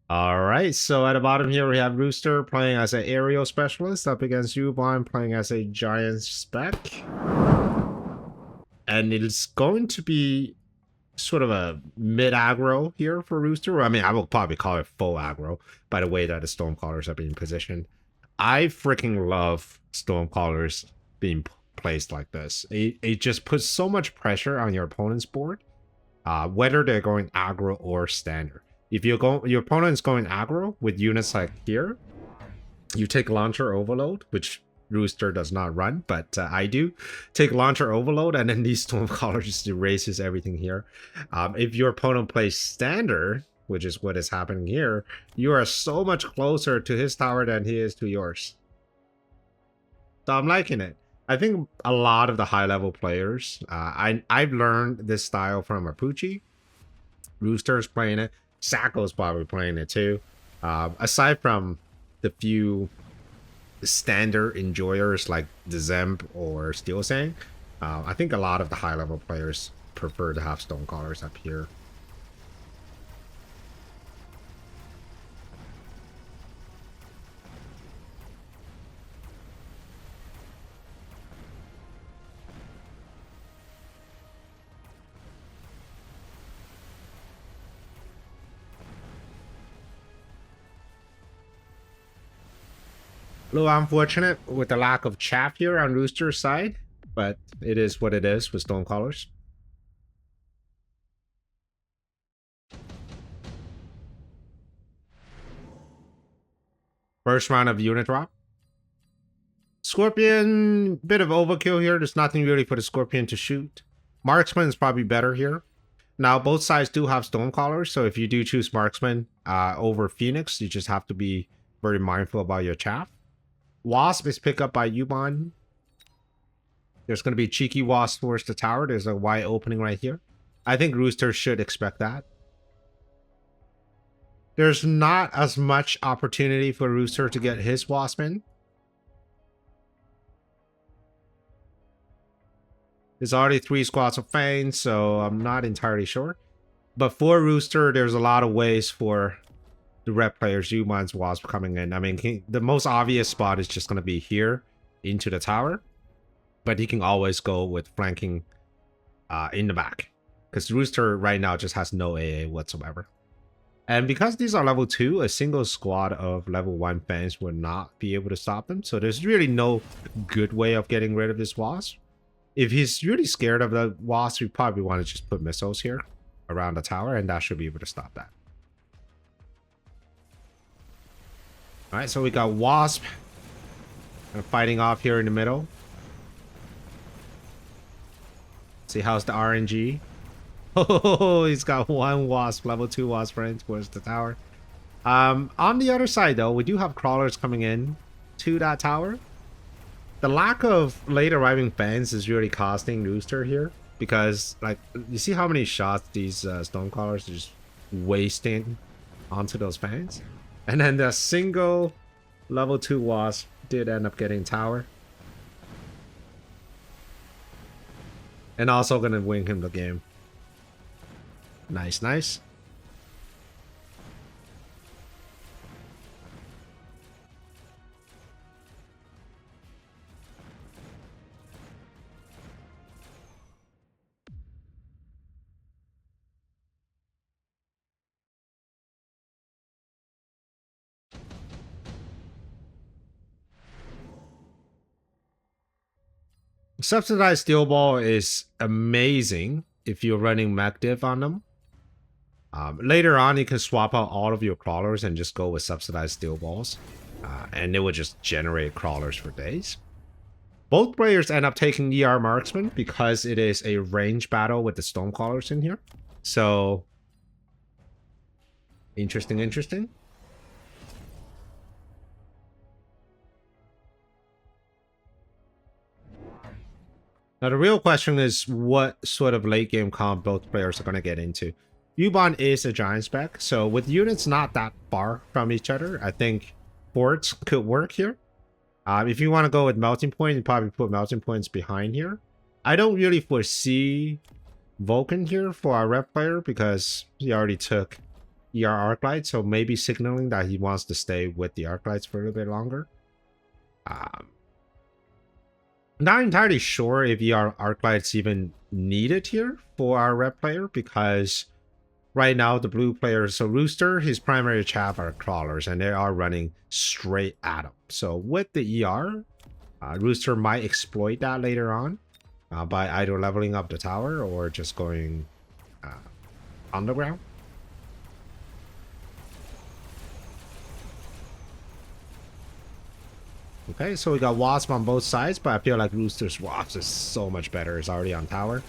All right, so at the bottom here we have Rooster playing as an aerial specialist up against Ubon playing as a giant spec. And it's going to be sort of a mid aggro here for Rooster. I mean, I will probably call it full aggro by the way that the Stormcallers are being positioned. I freaking love Stormcallers being placed like this. It just puts so much pressure on your opponent's board, whether they're going aggro or standard. If your opponent's going aggro with units like here, you take Launcher Overload, which Rooster does not run, but I do. Take Launcher Overload, and then these Stormcallers just erases everything here. If your opponent plays Standard, which is what is happening here, you are so much closer to his tower than he is to yours. So I'm liking it. I think a lot of the high-level players, I've learned this style from Apucci. Rooster's playing it. Sacco's probably playing it too. Aside from the few standard enjoyers like the Zemp or Steel Sang, I think a lot of the high-level players prefer to have Stonecallers up here. A little unfortunate with the lack of chaff here on Rooster's side, but it is what it is with Stonecallers. First round of unit drop. Scorpion, bit of overkill here. There's nothing really for the Scorpion to shoot. Marksman is probably better here. Now, both sides do have Stonecallers, so if you do choose Marksman over Phoenix, you just have to be very mindful about your chaff. Wasp is picked up by Ubon. There's going to be cheeky Wasp towards the tower. There's a wide opening right here. I think Rooster should expect that. There's not as much opportunity for Rooster to get his Wasp in. There's already 3 squads of Fane, so I'm not entirely sure. But for Rooster, there's a lot of ways for the red players, Ubon's Wasp coming in. I mean, the most obvious spot is just going to be here into the tower. But he can always go with flanking in the back. Because Rooster right now just has no AA whatsoever. And because these are level 2, a single squad of level 1 fans would not be able to stop them. So there's really no good way of getting rid of this Wasp. If he's really scared of the Wasp, we probably want to just put missiles here around the tower, and that should be able to stop that. Alright, so we got Wasp fighting off here in the middle. See how's the RNG. Oh, he's got 1 Wasp, level 2 Wasp running towards the tower. On the other side, though, we do have crawlers coming in to that tower. The lack of late arriving fans is really costing Rooster here. Because, like, you see how many shots these Stonecallers are just wasting onto those fans? And then the single level 2 Wasp did end up getting tower. And also gonna win him the game. Nice, nice. Subsidized Steel Ball is amazing if you're running mech div on them. Later on, you can swap out all of your crawlers and just go with subsidized Steel Balls. And it will just generate crawlers for days. Both players end up taking ER Marksman because it is a range battle with the Stormcallers in here. So, interesting, interesting. Now, the real question is what sort of late game comp both players are going to get into. Ubon is a giant spec, so with units not that far from each other, I think forts could work here. If you want to go with melting point, you probably put melting points behind here. I don't really foresee Vulcan here for our rep player because he already took Arclight, so maybe signaling that he wants to stay with the Arclights for a little bit longer. Um, Not entirely sure if Arclight's even needed here for our red player, because right now the blue player, so Rooster, his primary chaff are crawlers, and they are running straight at him. So with the Rooster might exploit that later on by either leveling up the tower or just going underground. Okay, so we got Wasp on both sides, but I feel like Rooster's Wasp is so much better. It's already on tower.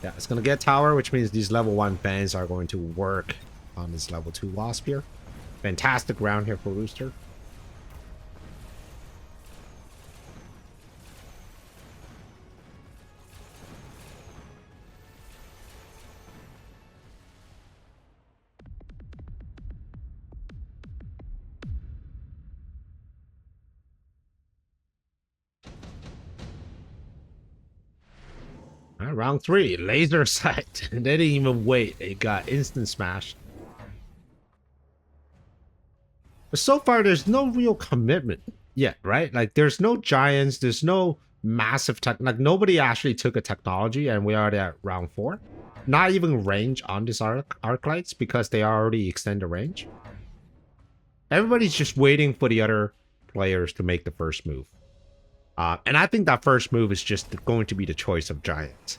Yeah, it's going to get tower, which means these level 1 fans are going to work on this level 2 Wasp here. Fantastic round here for Rooster. Round 3, laser sight. They didn't even wait. It got instant smashed. But so far, there's no real commitment yet, right? Like, there's no giants. There's no massive tech. Like, nobody actually took a technology, and we are at round 4. Not even range on this Arclights because they already extend the range. Everybody's just waiting for the other players to make the first move. And I think that first move is just going to be the choice of giants.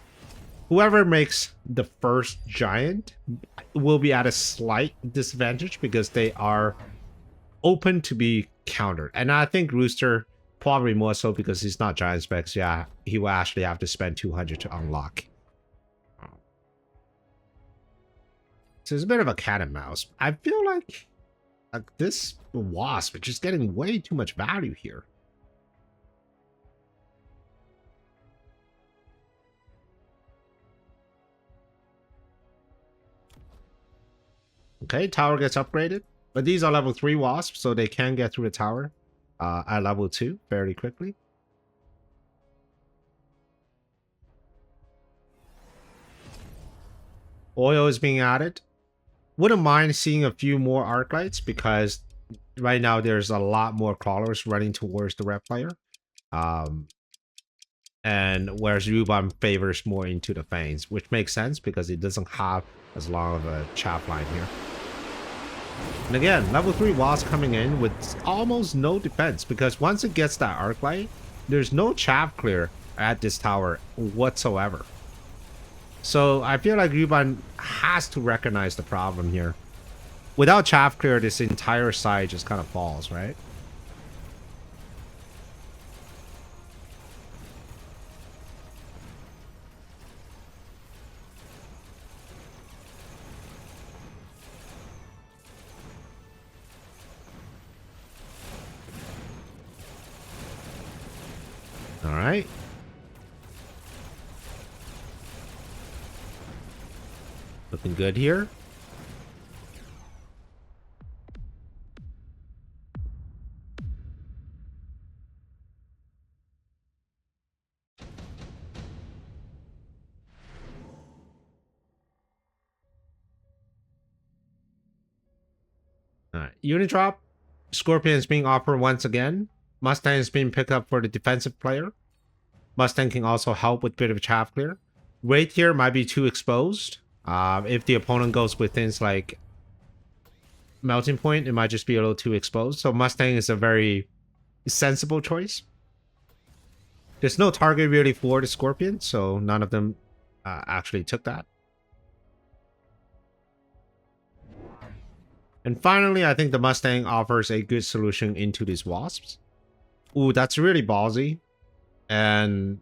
Whoever makes the first giant will be at a slight disadvantage because they are open to be countered. And I think Rooster probably more so because he's not giant specs. Yeah, he will actually have to spend 200 to unlock. So it's a bit of a cat and mouse. I feel like this Wasp is just getting way too much value here. Okay, tower gets upgraded. But these are level 3 Wasps, so they can get through the tower at level 2 fairly quickly. Oil is being added. Wouldn't mind seeing a few more Arclights because right now there's a lot more crawlers running towards the red player. And whereas Ruban favors more into the Fangs, which makes sense because it doesn't have as long of a chaff line here. And again, level 3 Wasp coming in with almost no defense because once it gets that Arclight, there's no chaff clear at this tower whatsoever. So I feel like Ruban has to recognize the problem here. Without chaff clear, this entire side just kind of falls, right? All right. Looking good here. All right. Unit drop. Scorpion is being offered once again. Mustang is being picked up for the defensive player. Mustang can also help with a bit of chaff clear. Wraith here might be too exposed. If the opponent goes with things like Melting Point, it might just be a little too exposed. So Mustang is a very sensible choice. There's no target really for the Scorpion, so none of them actually took that. And finally, I think the Mustang offers a good solution into these Wasps. Ooh, that's really ballsy. And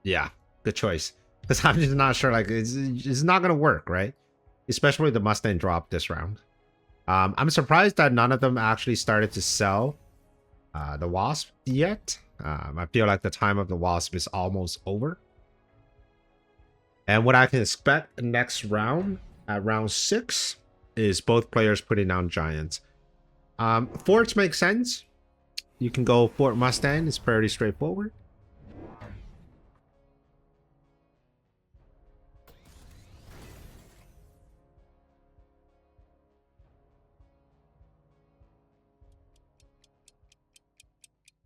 yeah, good choice. Because I'm just not sure, like, it's not going to work, right? Especially the Mustang drop this round. I'm surprised that none of them actually started to sell the Wasp yet. I feel like the time of the Wasp is almost over. And what I can expect next round, at round 6, is both players putting down giants. Forts make sense. You can go Fort Mustang. It's pretty straightforward.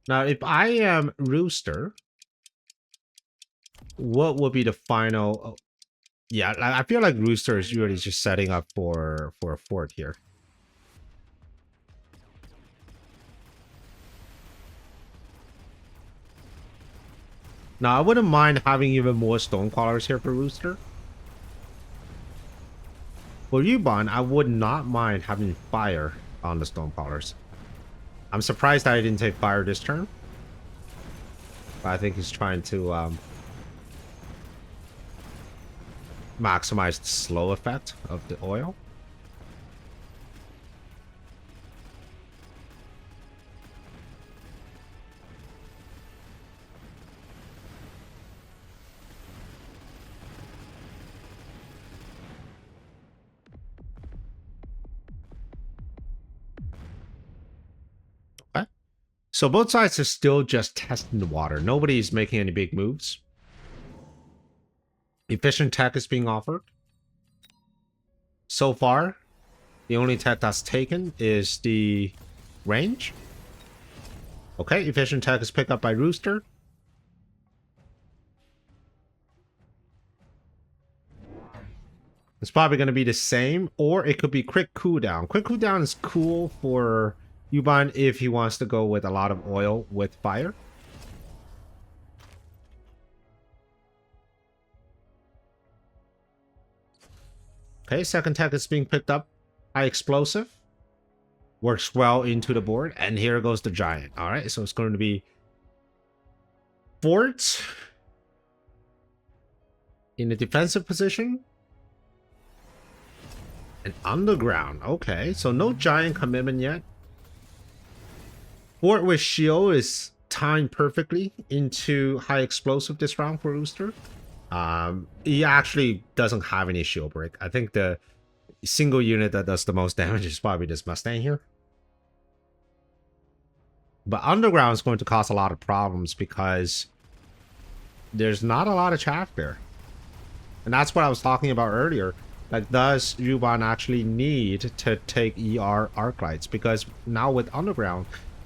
Now, if I am Rooster, what would be the final? Oh, yeah, I feel like Rooster is really just setting up for a fort here. Now, I wouldn't mind having even more Stonecrawlers here for Rooster. For Yuban, I would not mind having fire on the Stonecrawlers. I'm surprised that I didn't take fire this turn. But I think he's trying to maximize the slow effect of the oil. Okay. So both sides are still just testing the water. Nobody's making any big moves. Efficient tech is being offered. So far, the only tech that's taken is the range. Okay, efficient tech is picked up by Rooster. It's probably going to be the same, or it could be quick cooldown. Quick cooldown is cool for Yuban if he wants to go with a lot of oil with fire. Okay, second tech is being picked up. High explosive. Works well into the board. And here goes the giant. Alright, so it's going to be forts in a defensive position. And underground. Okay, so no giant commitment yet. Fort with shield is timed perfectly into high explosive this round for Rooster. He actually doesn't have any shield break. I think the single unit that does the most damage is probably this Mustang here. But underground is going to cause a lot of problems because there's not a lot of chaff there. And that's what I was talking about earlier. Like, does Yuban actually need to take ER Arclights? Because now with underground,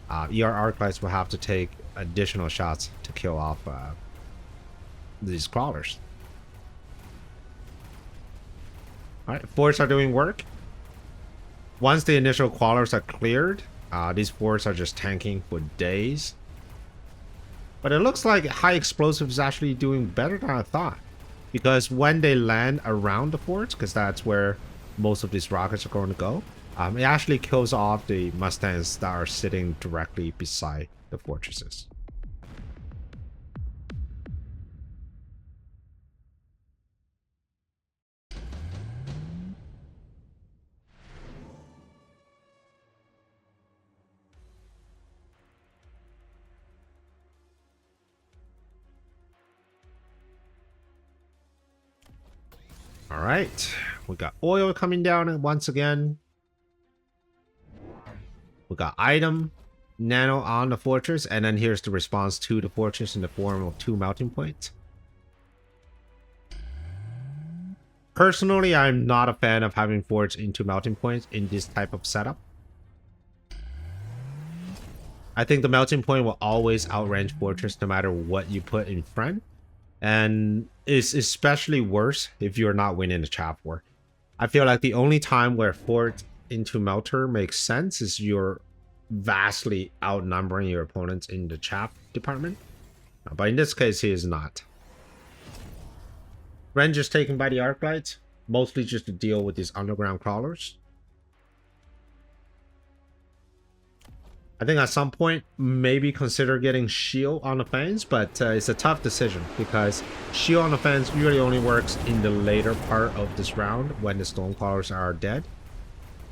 ER Arclights will have to take additional shots to kill off these crawlers. Alright, forts are doing work. Once the initial crawlers are cleared, these forts are just tanking for days. But it looks like high explosive is actually doing better than I thought. Because when they land around the forts, because that's where most of these rockets are going to go, it actually kills off the Mustangs that are sitting directly beside the fortresses. All right, we got oil coming down once again. We got item, nano on the fortress, and then here's the response to the fortress in the form of 2 melting points. Personally, I'm not a fan of having forts into melting points in this type of setup. I think the melting point will always outrange fortress no matter what you put in front. And it's especially worse if you're not winning the chaff war. I feel like the only time where fort into melter makes sense is you're vastly outnumbering your opponents in the chaff department. But in this case, he is not. Range is taken by the Arclights, mostly just to deal with these underground crawlers. I think at some point, maybe consider getting shield on the fence, but it's a tough decision because shield on the fence usually only works in the later part of this round when the Stormcrawlers are dead.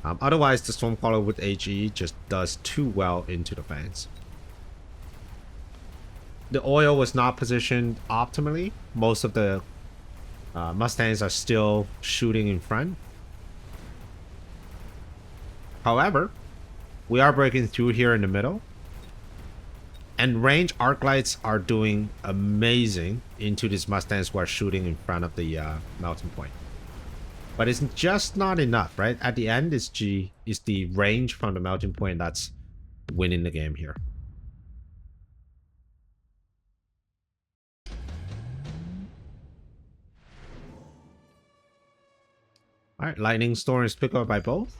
Otherwise, the Stormcrawler with HE just does too well into the fence. The oil was not positioned optimally. Most of the Mustangs are still shooting in front. However, we are breaking through here in the middle. And range Arclights are doing amazing into these Mustangs who are shooting in front of the melting point. But it's just not enough, right? At the end, it's the range from the melting point that's winning the game here. All right, lightning storm is picked up by both.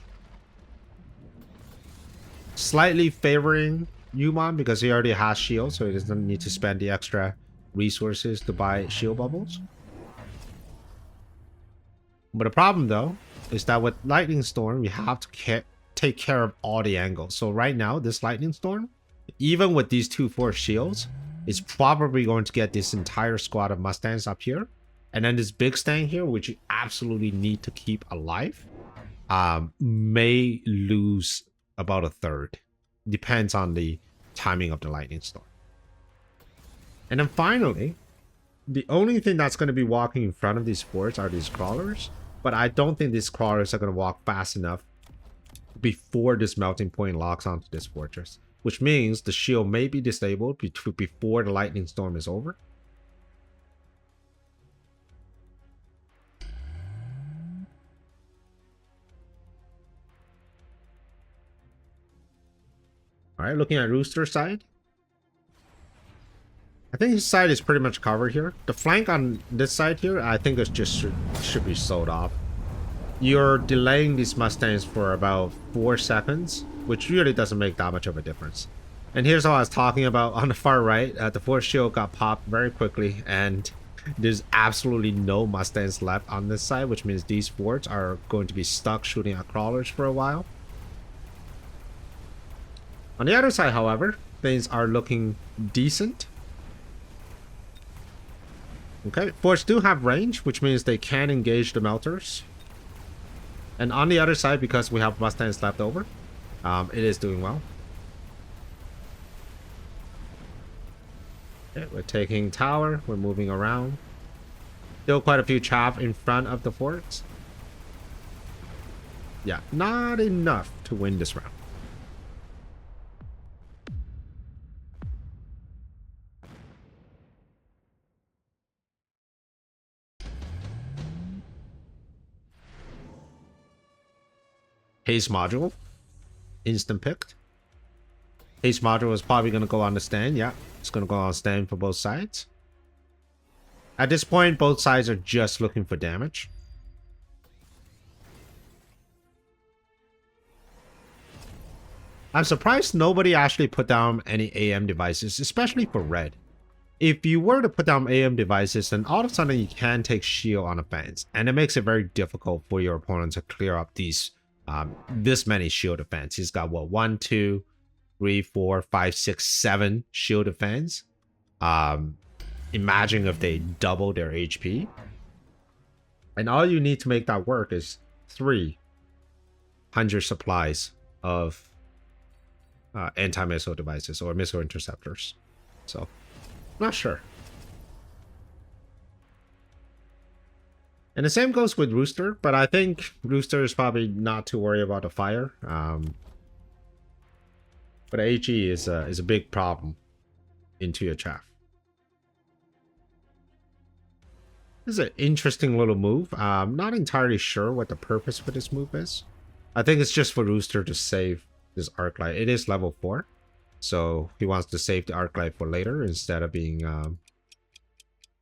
Slightly favoring Yumon because he already has shield, so he doesn't need to spend the extra resources to buy shield bubbles. But the problem, though, is that with lightning storm, you have to take care of all the angles. So right now, this lightning storm, even with these 2 force shields, is probably going to get this entire squad of Mustangs up here. And then this big Stang here, which you absolutely need to keep alive, may lose about a third. Depends on the timing of the lightning storm. And then finally, the only thing that's going to be walking in front of these forts are these crawlers. But I don't think these crawlers are going to walk fast enough before this melting point locks onto this fortress. Which means the shield may be disabled before the lightning storm is over. Alright, looking at Rooster's side. I think his side is pretty much covered here. The flank on this side here, I think it just should be sold off. You're delaying these Mustangs for about 4 seconds, which really doesn't make that much of a difference. And here's what I was talking about on the far right. The force shield got popped very quickly, and there's absolutely no Mustangs left on this side, which means these forts are going to be stuck shooting at crawlers for a while. On the other side, however, things are looking decent. Okay, forts do have range, which means they can engage the melters. And on the other side, because we have Mustangs left over, it is doing well. Okay, we're taking tower, we're moving around. Still quite a few chaff in front of the forts. Yeah, not enough to win this round. Haste module. Instant picked. Haste module is probably going to go on the stand. Yeah, it's going to go on stand for both sides. At this point, both sides are just looking for damage. I'm surprised nobody actually put down any AM devices, especially for red. If you were to put down AM devices, then all of a sudden you can take shield on offense, and it makes it very difficult for your opponent to clear up these this many shield defense. He's got what, 1, 2, 3, 4, 5, 6, 7 shield defense. Imagine if they double their HP. And all you need to make that work is 300 supplies of anti-missile devices or missile interceptors. So, not sure. And the same goes with Rooster, but I think Rooster is probably not too worried about the fire. But AG is a big problem into your chaff. This is an interesting little move. I'm not entirely sure what the purpose for this move is. I think it's just for Rooster to save this arc light. It is level 4, so he wants to save the arc light for later instead of being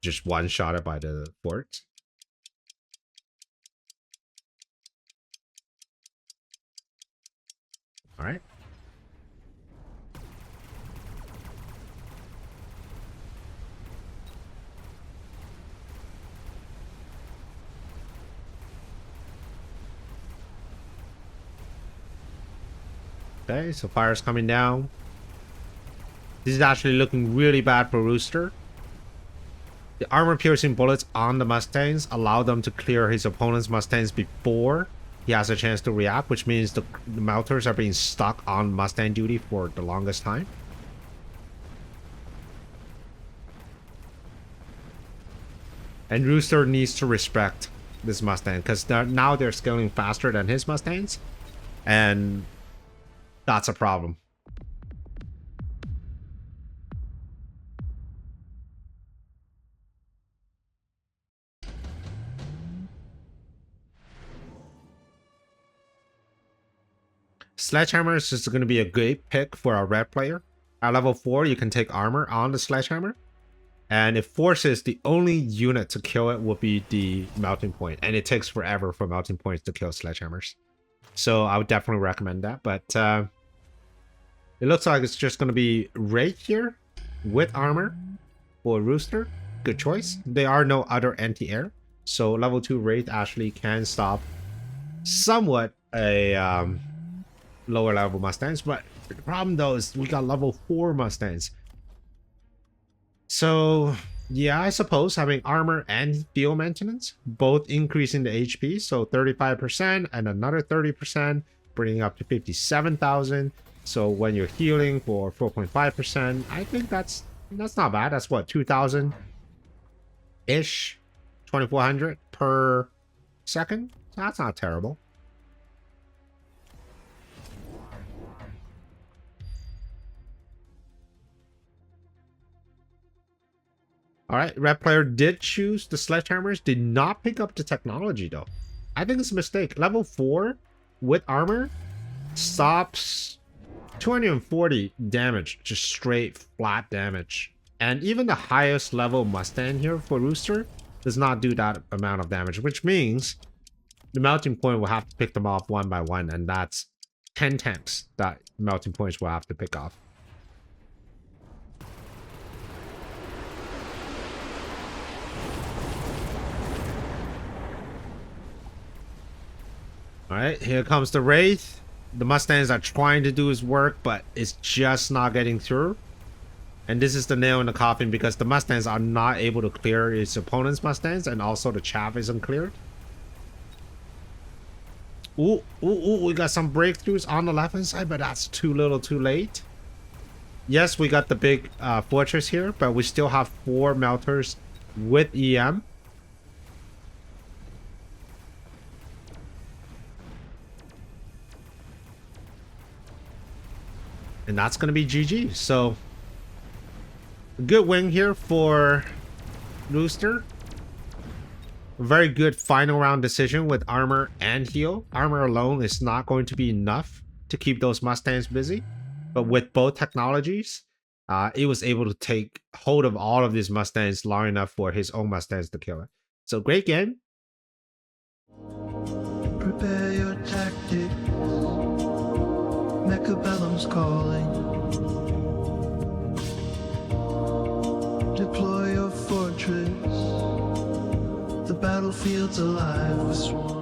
just one-shotted by the fort. All right. Okay, so fire's coming down. This is actually looking really bad for Rooster. The armor-piercing bullets on the Mustangs allow them to clear his opponent's Mustangs before he has a chance to react, which means the melters are being stuck on Mustang duty for the longest time. And Rooster needs to respect this Mustang, because now they're scaling faster than his Mustangs. And that's a problem. Sledgehammer is just going to be a great pick for a red player. At level 4, you can take armor on the Sledgehammer. And it forces the only unit to kill it will be the melting point, and it takes forever for melting points to kill sledgehammers. So I would definitely recommend that. But it looks like it's just going to be Wraith here with armor for Rooster. Good choice. There are no other anti-air, so level 2 Wraith actually can stop somewhat a lower level Mustangs. But the problem though is we got level 4 Mustangs. So yeah, I suppose having armor and field maintenance, both increasing the HP, so 35% and another 30%, bringing up to 57,000. So when you're healing for 4.5%, I think that's not bad. That's what, 2,000 ish, 2,400 per second. So that's not terrible. All right, red player did choose the sledgehammers, did not pick up the technology though. I think it's a mistake. Level 4 with armor stops 240 damage, just straight flat damage. And even the highest level Mustang here for Rooster does not do that amount of damage, which means the melting point will have to pick them off one by one, and that's 10 tanks that melting points will have to pick off. All right, here comes the Wraith. The Mustangs are trying to do his work, but it's just not getting through. And this is the nail in the coffin because the Mustangs are not able to clear his opponent's Mustangs, and also the chaff isn't cleared. Ooh, we got some breakthroughs on the left-hand side, but that's too little too late. Yes, we got the big fortress here, but we still have 4 melters with EM. And that's going to be GG. So, good win here for Rooster. Very good final round decision with armor and heal. Armor alone is not going to be enough to keep those Mustangs busy. But with both technologies, it was able to take hold of all of these Mustangs long enough for his own Mustangs to kill it. So, great game. Prepare your tactics. Mechabellum's calling. Deploy your fortress. The battlefield's alive with swarms.